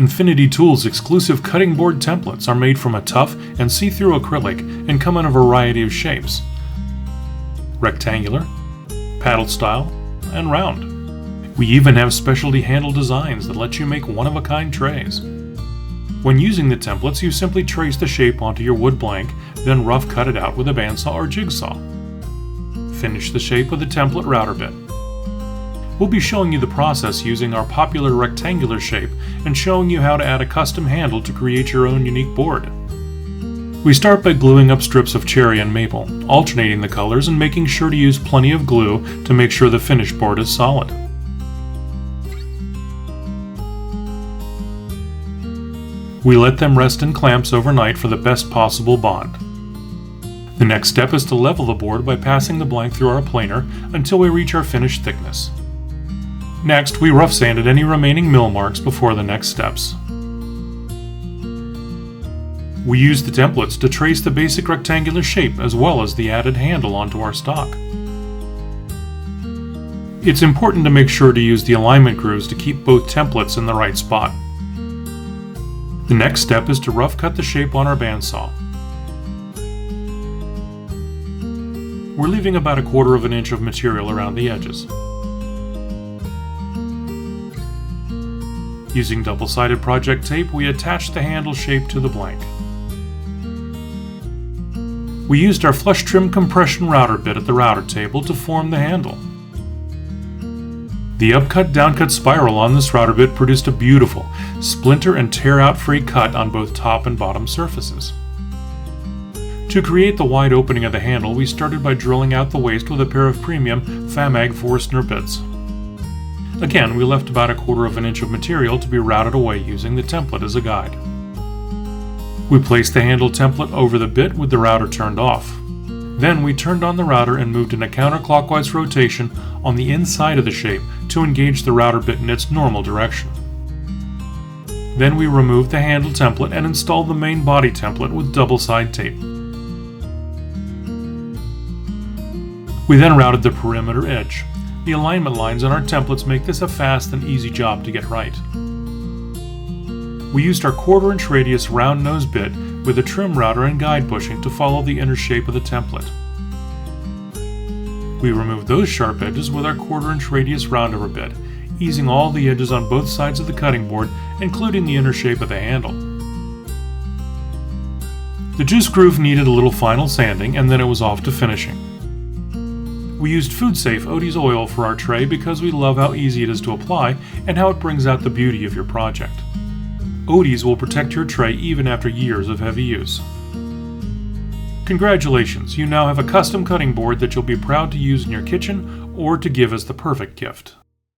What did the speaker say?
Infinity Tools' exclusive cutting board templates are made from a tough and see-through acrylic and come in a variety of shapes: rectangular, paddle style, and round. We even have specialty handle designs that let you make one-of-a-kind trays. When using the templates, you simply trace the shape onto your wood blank, then rough cut it out with a bandsaw or jigsaw. Finish the shape with a template router bit. We'll be showing you the process using our popular rectangular shape and showing you how to add a custom handle to create your own unique board. We start by gluing up strips of cherry and maple, alternating the colors and making sure to use plenty of glue to make sure the finished board is solid. We let them rest in clamps overnight for the best possible bond. The next step is to level the board by passing the blank through our planer until we reach our finished thickness. Next, we rough sanded any remaining mill marks before the next steps. We use the templates to trace the basic rectangular shape as well as the added handle onto our stock. It's important to make sure to use the alignment grooves to keep both templates in the right spot. The next step is to rough cut the shape on our bandsaw. We're leaving about 1/4 inch of material around the edges. Using double-sided project tape, we attach the handle shape to the blank. We used our flush trim compression router bit at the router table to form the handle. The upcut-downcut spiral on this router bit produced a beautiful, splinter and tear-out free cut on both top and bottom surfaces. To create the wide opening of the handle, we started by drilling out the waste with a pair of premium Famag Forstner bits. Again, we left about 1/4 inch of material to be routed away using the template as a guide. We placed the handle template over the bit with the router turned off. Then we turned on the router and moved in a counterclockwise rotation on the inside of the shape to engage the router bit in its normal direction. Then we removed the handle template and installed the main body template with double-side tape. We then routed the perimeter edge. The alignment lines on our templates make this a fast and easy job to get right. We used our 1/4 inch radius round nose bit with a trim router and guide bushing to follow the inner shape of the template. We removed those sharp edges with our 1/4 inch radius roundover bit, easing all the edges on both sides of the cutting board, including the inner shape of the handle. The juice groove needed a little final sanding, and then it was off to finishing. We used food-safe Odie's oil for our tray because we love how easy it is to apply and how it brings out the beauty of your project. Odie's will protect your tray even after years of heavy use. Congratulations, you now have a custom cutting board that you'll be proud to use in your kitchen or to give as the perfect gift.